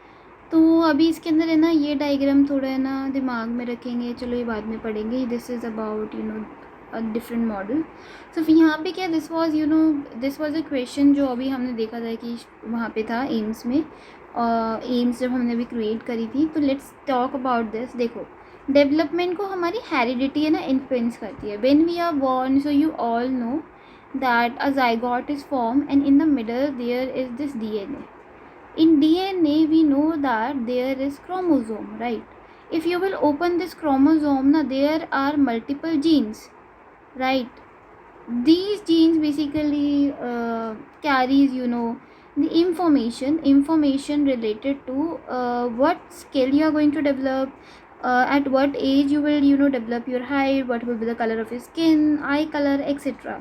तो अभी इसके अंदर है ना, ये डायग्राम थोड़ा है ना दिमाग में रखेंगे, चलो ये बाद में पढ़ेंगे. This is about, you know, a different model. So फिर यहाँ पे क्या, this was, you know, this was a question जो अभी हमने देखा था कि वहाँ पे था एम्स में, एम्स जब हमने अभी क्रिएट करी थी. तो लेट्स टॉक अबाउट दिस. देखो, डेवलपमेंट को हमारी हेरिडिटी है ना इन्फ्लुएंस करती है. When we are born, so you all know that a zygote is formed, and in the middle there is this DNA. In DNA we know that there is chromosome, right? If you will open this chromosome, now there are multiple genes, right? These genes basically carries, you know, the information related to what skill you are going to develop, at what age you will, you know, develop your height, what will be the color of your skin, eye color, etc.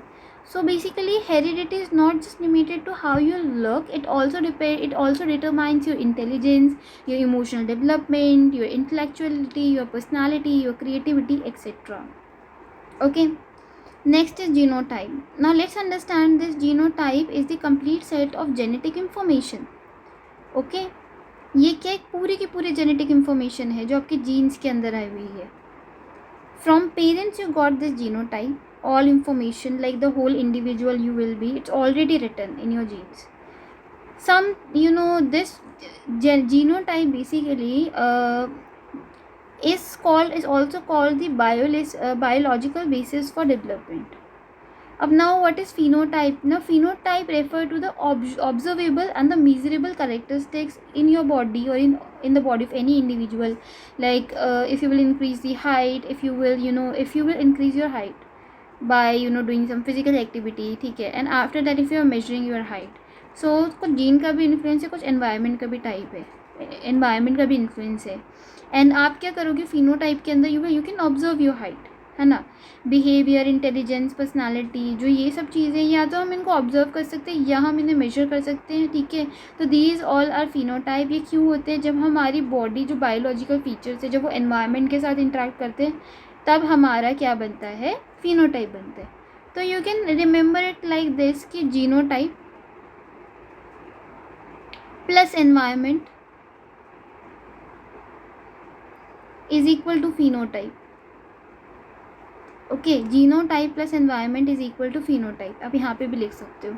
So basically heredity is not just limited to how you look, it also determines your intelligence, your emotional development, your intellectuality, your personality, your creativity, etc. Okay, Next is genotype. Now let's understand this. Genotype is the complete set of genetic information. Okay, ये क्या एक पूरी की पूरी genetic information है जो आपके jeans के अंदर आई हुई है. From parents you got this genotype. All information like the whole individual you will be, it's already written in your genes. Some, this genotype basically is also called the biological basis for development. Now what is phenotype? Now phenotype refer to the observable and the measurable characteristics in your body or in the body of any individual, like if you will increase the height, if you will increase your height by doing some physical activity, ठीक है. And after that if you are measuring your height, so कुछ gene का भी influence है, कुछ environment का भी type है, एनवायरनमेंट का भी इन्फ्लुएंस है. एंड आप क्या करोगे फिनोटाइप के अंदर, you can observe your height, है ना. बिहेवियर, इंटेलिजेंस, पर्सनालिटी, जो ये सब चीज़ें या तो हम इनको ऑब्जर्व कर सकते हैं या हम इन्हें मेजर कर सकते हैं, ठीक है. तो दीज ऑल आर फिनोटाइप. ये क्यों होते हैं? जब हमारी बॉडी जो बायोलॉजिकल फीचर्स है जब वो एनवायरनमेंट के साथ इंटरेक्ट करते हैं तब हमारा क्या बनता है? फिनोटाइप बनता है. तो you can remember it like this कि genotype plus environment is equal to phenotype. Okay, genotype plus environment is equal to phenotype. आप यहाँ पे भी लिख सकते हो.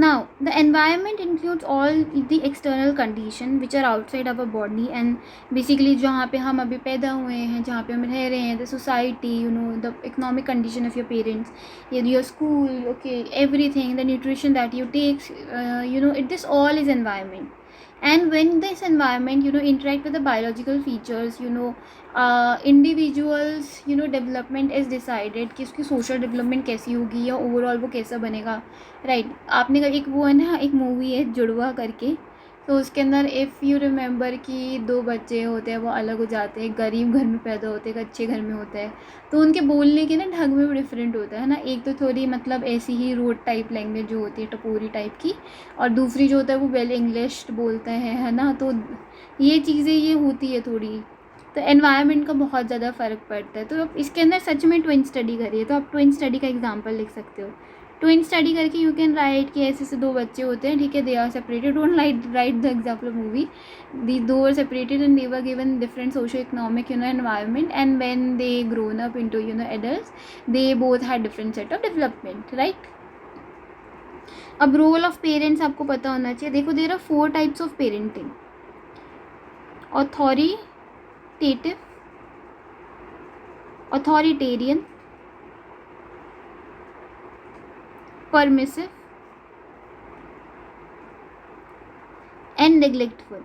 Now, the environment includes all the external condition which are outside our body and basically जहाँ पे हम अभी पैदा हुए हैं, जहाँ पे हम रह रहे हैं, the society, the economic condition of your parents, your school, okay, everything, the nutrition that you take, this all is environment. And when this environment interact with the biological features, individuals development is decided कि उसकी social development कैसी होगी या overall वो कैसा बनेगा, right. आपने एक वो है ना, एक मूवी है जुड़वा करके, तो उसके अंदर इफ़ यू रिमेंबर कि दो बच्चे होते हैं वो अलग हो जाते हैं, गरीब घर में पैदा होते हैं, अच्छे घर में होता है, तो उनके बोलने के ना ढंग में भी डिफरेंट होता है ना. एक तो थोड़ी मतलब ऐसी ही रोड टाइप लैंग्वेज जो होती है, टपोरी टाइप की, और दूसरी जो होता है वो वेल इंग्लिश बोलते हैं, है ना. तो ये चीज़ें ये होती है थोड़ी. तो एनवायरनमेंट का बहुत ज़्यादा फ़र्क पड़ता है. तो आप इसके अंदर सच में ट्विन स्टडी करिए, तो आप ट्विन स्टडी का एग्जाम्पल लिख सकते हो. ट्विन स्टडी करके यू कैन राइट कि ऐसे दो बच्चे होते हैं, ठीक है, they are separated. Don't write the example movie. The two are separated and they were given different socio economic environment, and when they grown up into adults they both had different set of development, right. अब role of parents आपको पता होना चाहिए. देखो, there are 4 types of parenting. Authoritarian, permissive and neglectful.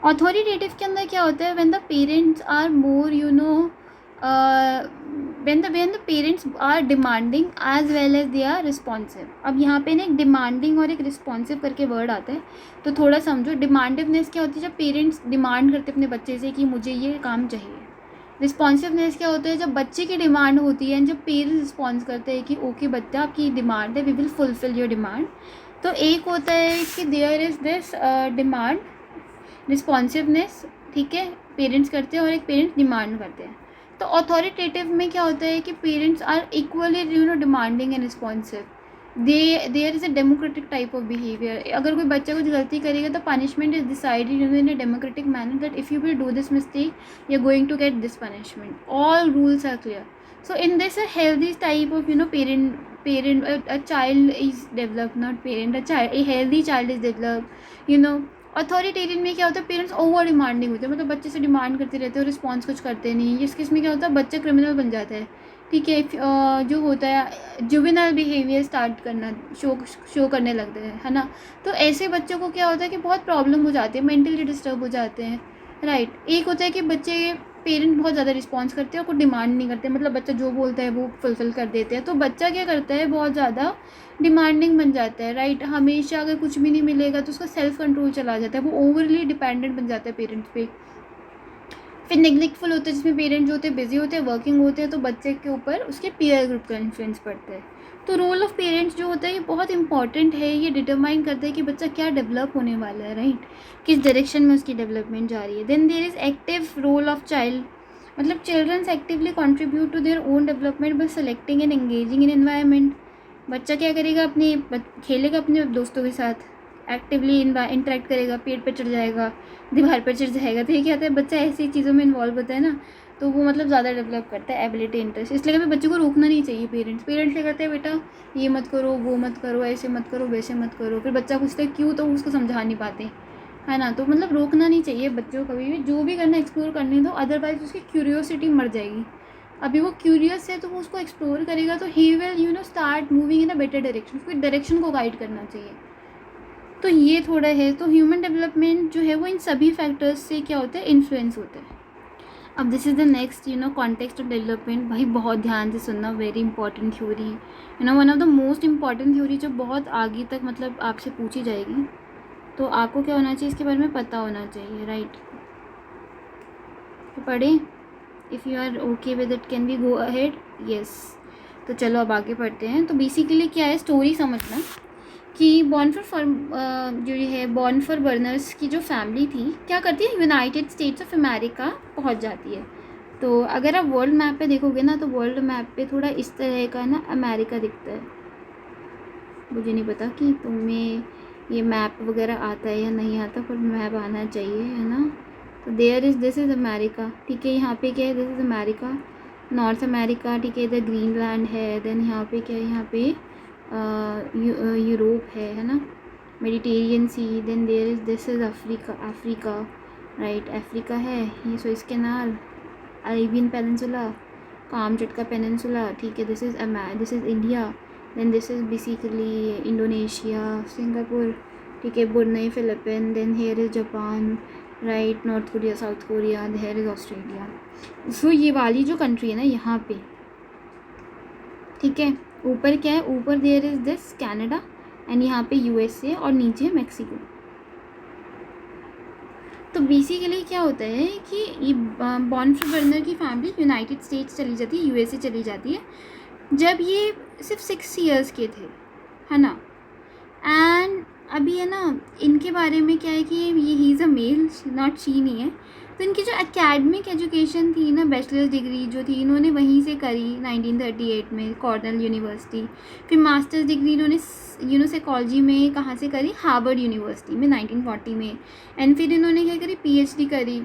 Authoritative के अंदर क्या होता है? When the parents are more when the parents are demanding as well as they are responsive. अब यहाँ पे ना एक डिमांडिंग और एक रिस्पॉन्सिव करके वर्ड आता है, तो थोड़ा समझो. डिमांडिवनेस क्या होती है? जब पेरेंट्स डिमांड करते अपने बच्चे से कि मुझे ये काम चाहिए. रिस्पॉन्सिवनेस क्या होता है? जब बच्चे की डिमांड होती है एंड जब पेरेंट्स रिस्पॉन्स करते हैं कि ओके बच्चा आपकी डिमांड है, we will fulfil your demand. तो एक होता है कि there is this demand, responsiveness, ठीक है, पेरेंट्स करते हैं, और एक पेरेंट्स डिमांड करते हैं. तो अथॉरिटेटिव में क्या होता है कि parents are equally demanding and responsive. There is a democratic type of behaviour. अगर कोई बच्चा कुछ गलती करेगा तो punishment is decided in a democratic manner that if you will do this mistake you are going to get this punishment. All rules are clear. So in this a healthy type of a child is developed, not parent, a healthy child is developed. Authoritarian में क्या होता है? Parents over demanding होते हैं, मतलब बच्चे से demand करते रहते हैं और रिस्पॉन्स कुछ करते नहीं. इस केस में क्या होता है? बच्चा क्रिमिनल बन जाता है, ठीक है. जो होता है जुवेनाइल बिहेवियर स्टार्ट करना, शो करने लगते हैं, है ना. तो ऐसे बच्चों को क्या होता है कि बहुत प्रॉब्लम हो जाती है, मेंटली डिस्टर्ब हो जाते हैं, राइट. एक होता है कि बच्चे पेरेंट बहुत ज़्यादा रिस्पॉन्स करते हैं और कुछ डिमांड नहीं करते, मतलब बच्चा जो बोलता है वो फुलफिल कर देते हैं. तो बच्चा क्या करता है? बहुत ज़्यादा डिमांडिंग बन जाता है, राइट. हमेशा अगर कुछ भी नहीं मिलेगा तो उसका सेल्फ कंट्रोल चला जाता है, वो ओवरली डिपेंडेंट बन जाता है पेरेंट्स पे. फिर नेग्लेक्टफुल होता है जिसमें पेरेंट्स जो होते हैं बिजी होते हैं, वर्किंग होते हैं, तो बच्चे के ऊपर उसके पीयर ग्रुप का इन्फ्लुएंस पड़ता है। तो रोल ऑफ पेरेंट्स जो होता है ये बहुत इंपॉर्टेंट है, ये डिटरमाइन करता है कि बच्चा क्या डेवलप होने वाला है, राइट, किस डायरेक्शन में उसकी डेवलपमेंट जा रही है। Then there is active role of child, मतलब childrens actively contribute to their own development by selecting and engaging in environment. बच्चा क्या करेगा, अपने खेलेगा अपने दोस्तों के साथ, एक्टिवली इंटरेक्ट करेगा, पेड़ पर चढ़ जाएगा, दीवार पर चढ़ जाएगा। तो ये क्या होता है, बच्चा ऐसी चीज़ों में इन्वॉल्व होता है ना, तो वो मतलब ज़्यादा डेवलप करता है एबिलिटी, इंटरेस्ट। इसलिए कभी बच्चे को रोकना नहीं चाहिए। पेरेंट्स क्या कहते हैं, बेटा ये मत करो, वो मत करो, ऐसे मत करो, वैसे मत करो। फिर बच्चा पूछता है क्यों, तो उसको समझा नहीं पाते, है ना। तो मतलब रोकना नहीं चाहिए बच्चों को कभी भी, जो भी करना एक्सप्लोर करने दो, अदरवाइज उसकी क्यूरियोसिटी मर जाएगी। अभी वो क्यूरियस है तो वो उसको एक्सप्लोर करेगा, तो he will start moving in a better direction. उसको डायरेक्शन को गाइड करना चाहिए। तो ये थोड़ा है। तो ह्यूमन डेवलपमेंट जो है वो इन सभी फैक्टर्स से क्या होता है, इन्फ्लुएंस होता है। अब this is the next context of development. भाई बहुत ध्यान से सुनना, very important theory, one of the most important theory, जो बहुत आगे तक मतलब आपसे पूछी जाएगी। तो आपको क्या होना चाहिए, इसके बारे में पता होना चाहिए, राइट। तो पढ़ें, if you are okay with it can we go ahead, yes. तो चलो अब आगे पढ़ते हैं। तो बेसिकली क्या है, स्टोरी समझना कि बॉर्नफर बर्नर्स की जो फैमिली थी क्या करती है, यूनाइटेड स्टेट्स ऑफ अमेरिका पहुंच जाती है। तो अगर आप वर्ल्ड मैप पे देखोगे ना, तो वर्ल्ड मैप पे थोड़ा इस तरह का ना अमेरिका दिखता है। मुझे नहीं पता कि तुम्हें ये मैप वगैरह आता है या नहीं आता, पर मैप आना चाहिए, है ना। तो दिस इज़ अमेरिका, ठीक है। यहाँ पे क्या है, this is America, north America, ठीक है। इधर ग्रीनलैंड है। देन यहाँ पे क्या है, यहाँ पे यूरोप है ना, Mediterranean sea. Then this is Africa, right, Africa है ये, Suez canal, Arabian peninsula, Kamchatka peninsula, ठीक है। This is India. Then this is basically Indonesia, Singapore, ठीक है, Brunei, Philippine. Then here is Japan, right, North Korea, South Korea, here is Australia. So ये वाली जो country है ना यहाँ पे, ठीक है, ऊपर क्या है, ऊपर there is this Canada, and यहाँ पे यूएसए, और नीचे मैक्सिको। तो बेसिकली क्या होता है कि ये बॉर्नफर बर्नर की फैमिली यूनाइटेड स्टेट्स चली जाती है, यूएसए चली जाती है, जब ये सिर्फ 6 ईयर्स के थे, है ना। एंड अभी है ना, इनके बारे में क्या है कि ये he is a male, not she नहीं है। तो इनकी जो एकेडमिक एजुकेशन थी ना, बैचलर्स डिग्री जो थी, इन्होंने वहीं से करी 1938 में कॉर्नेल यूनिवर्सिटी। फिर मास्टर्स डिग्री इन्होंने साइकोलॉजी में कहाँ से करी, हार्वर्ड यूनिवर्सिटी में 1940 में। एंड फिर इन्होंने क्या करी, पीएचडी करी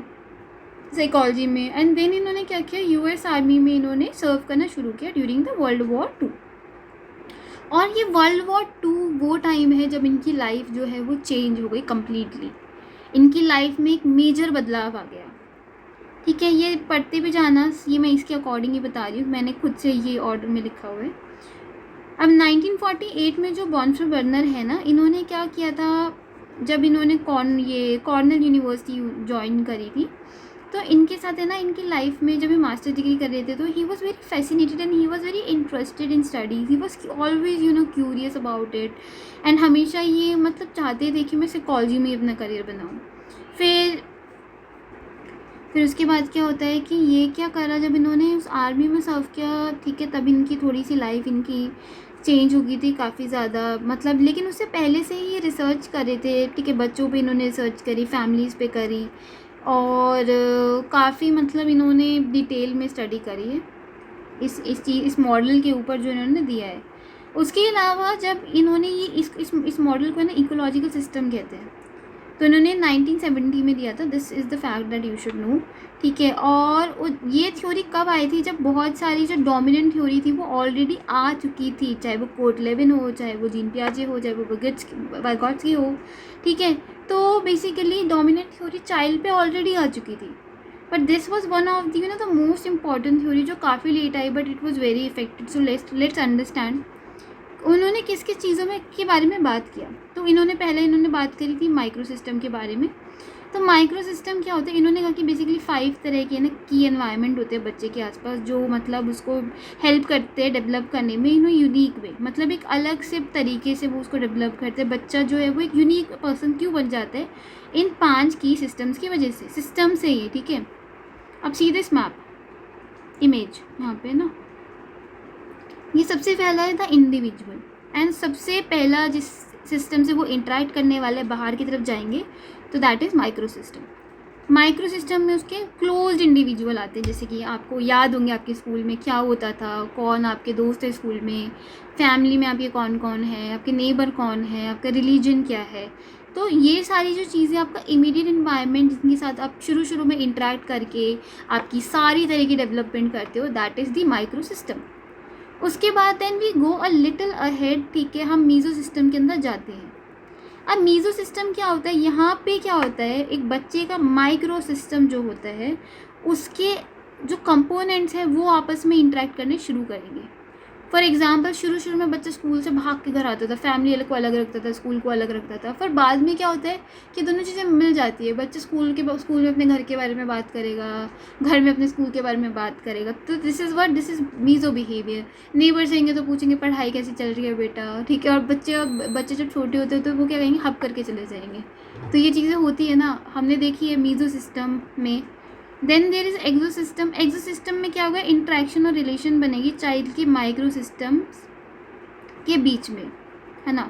साइकोलॉजी में। एंड देन इन्होंने क्या किया, यूएस आर्मी में इन्होंने सर्व करना शुरू किया ड्यूरिंग द वर्ल्ड वॉर 2। और ये वर्ल्ड वॉर 2 वो टाइम है जब इनकी लाइफ जो है वो चेंज हो गई कम्प्लीटली। इनकी लाइफ में एक मेजर बदलाव आ गया, ठीक है। ये पढ़ते भी जाना, ये मैं इसके अकॉर्डिंग ही बता रही हूँ, मैंने खुद से ये ऑर्डर में लिखा हुआ है। अब 1948 में जो बॉर्नफर बर्नर है ना, इन्होंने क्या किया था, जब इन्होंने कॉर्नेल यूनिवर्सिटी ज्वाइन करी थी, तो इनके साथ है ना, इनकी लाइफ में जब ये मास्टर डिग्री कर रहे थे, तो he was very fascinated and he was very interested in studies. He was always curious about it, and हमेशा ये मतलब चाहते थे कि मैं साइकोलॉजी में अपना करियर बनाऊँ। फिर उसके बाद क्या होता है कि ये क्या करा, जब इन्होंने उस आर्मी में सर्व किया, ठीक है, तब इनकी थोड़ी सी लाइफ इनकी चेंज हो गई थी काफ़ी ज़्यादा, मतलब। लेकिन उससे पहले से ही ये रिसर्च कर रहे थे, ठीक है, बच्चों पे इन्होंने रिसर्च करी, फैमिलीज़ पे करी, और काफ़ी मतलब इन्होंने डिटेल में स्टडी करी है इस मॉडल के ऊपर जो इन्होंने दिया है। उसके अलावा जब इन्होंने ये इस मॉडल को ना इकोलॉजिकल सिस्टम कहते हैं, तो इन्होंने 1970 में दिया था। This is the fact that you should no, ठीक है। और ये थ्योरी कब आई थी, जब बहुत सारी जो डोमिनेंट थ्योरी थी वो ऑलरेडी आ चुकी थी, चाहे वो कोर्ट लेविन हो, चाहे वो जीन पियाजे हो, चाहे वो वाइगॉट्स्की हो, ठीक है। तो बेसिकली डोमिनेंट थ्योरी चाइल्ड पे ऑलरेडी आ चुकी थी, but this was one of the most important theory जो काफ़ी लेट आई, but it was very effective. So let's understand उन्होंने किस किस चीज़ों में के बारे में बात किया। तो इन्होंने बात करी थी माइक्रो सिस्टम के बारे में। तो माइक्रो सिस्टम क्या होता है, इन्होंने कहा कि बेसिकली 5 तरह के ना की एनवायरनमेंट होते हैं बच्चे के आसपास, जो मतलब उसको हेल्प करते हैं डेवलप करने में यूनिक वे, मतलब एक अलग से तरीके से वो उसको डेवलप करते हैं। बच्चा जो है वो एक यूनिक पर्सन क्यों बन जाता है, इन 5 की सिस्टम्स की वजह से, सिस्टम से ही, ठीक है। अब सी दिस मैप इमेज यहाँ पे ना, ये सबसे पहला है द इंडिविजुअल, एंड सबसे पहला जिस सिस्टम से वो इंटरेक्ट करने वाले बाहर की तरफ जाएंगे तो that is micro system. Micro system में उसके क्लोज्ड इंडिविजुअल आते हैं, जैसे कि आपको याद होंगे आपके स्कूल में क्या होता था, कौन आपके दोस्त है स्कूल में, फैमिली में आपके कौन कौन है, आपके नेबर कौन है, आपका रिलीजन क्या है। तो ये सारी जो चीज़ें आपका इमीडिएट इन्वायरमेंट जिनके साथ आप शुरू में इंटरेक्ट करके आपकी सारी तरह की डेवलपमेंट करते हो, that is the micro system. उसके बाद then we go a little ahead, ठीक है, हम मीज़ो सिस्टम के अंदर जाते हैं। अब मीज़ो सिस्टम क्या होता है, यहाँ पे क्या होता है, एक बच्चे का माइक्रो सिस्टम जो होता है उसके जो कंपोनेंट्स हैं वो आपस में इंटरेक्ट करने शुरू करेंगे। फॉर एग्जांपल शुरू में बच्चा स्कूल से भाग के घर आता था, फैमिली को अलग रखता था, स्कूल को अलग रखता था। फिर बाद में क्या होता है कि दोनों चीज़ें मिल जाती है, बच्चा स्कूल में अपने घर के बारे में बात करेगा, घर में अपने स्कूल के बारे में बात करेगा। तो this is meso behaviour. Neighbours आएंगे तो पूछेंगे पढ़ाई कैसी चल रही है बेटा, ठीक है, और बच्चे जब छोटे होते हैं तो वो क्या कहेंगे, हब करके चले जाएंगे। तो ये चीज़ें होती है ना, हमने देखी है मीज़ो सिस्टम में। Then there is exo system. Exo system में क्या होगा, इंट्रैक्शन और रिलेशन बनेगी चाइल्ड की माइक्रो सिस्टम्स के बीच में, है ना।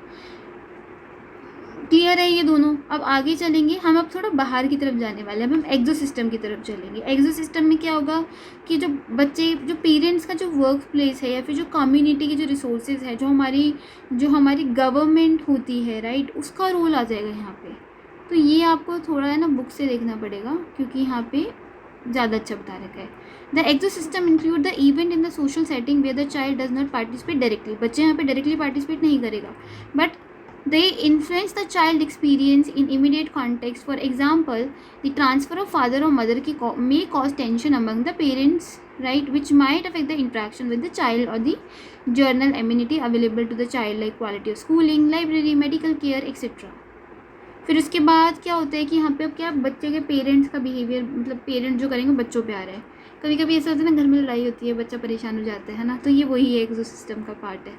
क्लियर है ये दोनों। अब आगे चलेंगे हम, अब थोड़ा बाहर की तरफ जाने वाले हैं, अब हम एक्सो सिस्टम की तरफ चलेंगे। एक्सो सिस्टम में क्या होगा कि जो बच्चे, जो पेरेंट्स का जो वर्क प्लेस है या फिर जो कम्युनिटी की जो रिसोर्सेज है, जो हमारी गवर्नमेंट होती है, राइट, उसका रोल आ जाएगा यहाँ पे। तो ये आपको थोड़ा है ना बुक से देखना पड़ेगा क्योंकि यहाँ पे ज़्यादा अच्छा बता रखा है। The exo system include the event in the social setting where the child does not participate directly. बच्चे यहाँ पे डायरेक्टली पार्टिसिपेट नहीं करेगा, but they influence the child experience in immediate context. For example, the transfer of father or mother may cause tension among the parents, right, which might affect the interaction with the child or the general amenity available to the child like quality of schooling, library, medical care, etc. फिर उसके बाद क्या होता है कि यहाँ पे अब क्या बच्चे के पेरेंट्स का बिहेवियर, मतलब पेरेंट्स जो करेंगे बच्चों पे आ रहा है। कभी कभी ऐसा होता है ना, घर में लड़ाई होती है, बच्चा परेशान हो जाता है ना, तो ये वही है एक्सो सिस्टम का पार्ट है,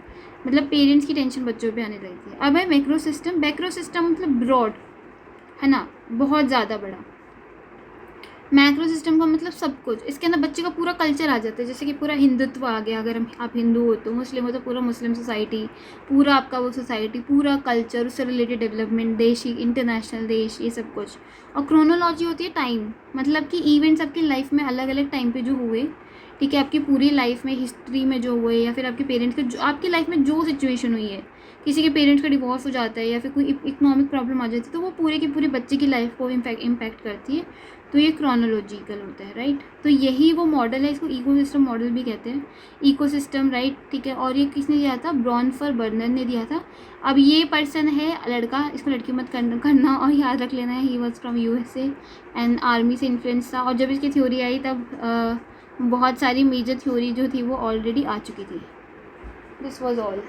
मतलब पेरेंट्स की टेंशन बच्चों पे आने लगती है। अब है मैक्रो सिस्टम। मैक्रो सिस्टम मतलब ब्रॉड, है ना, बहुत ज़्यादा बड़ा। मैक्रो सिस्टम का मतलब सब कुछ, इसके अंदर बच्चे का पूरा कल्चर आ जाता है, जैसे कि पूरा हिंदुत्व आ गया, अगर आप हिंदू हो तो, मुस्लिम हो तो पूरा मुस्लिम सोसाइटी, पूरा आपका वो सोसाइटी, पूरा कल्चर, उससे रिलेटेड डेवलपमेंट, देश, इंटरनेशनल देश, ये सब कुछ। और क्रोनोलॉजी होती है टाइम, मतलब कि इवेंट्स आपकी लाइफ में अलग अलग टाइम पे जो हुए, ठीक है, आपकी पूरी लाइफ में हिस्ट्री में जो हुए, या फिर आपके पेरेंट्स के जो आपकी लाइफ में जो सिचुएशन हुई है, किसी के पेरेंट्स का डिवोर्स हो जाता है या फिर कोई इकोनॉमिक प्रॉब्लम आ जाती है, तो वो पूरे की पूरे बच्चे की लाइफ को इम्पैक्ट करती है। तो ये क्रोनोलॉजिकल होता है, राइट। तो यही वो मॉडल है, इसको इकोसिस्टम मॉडल भी कहते हैं, इकोसिस्टम, राइट, ठीक है। और ये किसने दिया था, ब्रॉनफर बर्नर ने दिया था। अब ये पर्सन है लड़का, इसको लड़की मत करना और याद रख लेना है, he was from USA and army से इन्फ्लुएंस था। और जब इसकी थ्योरी आई तब बहुत सारी मेजर थ्योरी जो थी वो ऑलरेडी आ चुकी थी। This was all.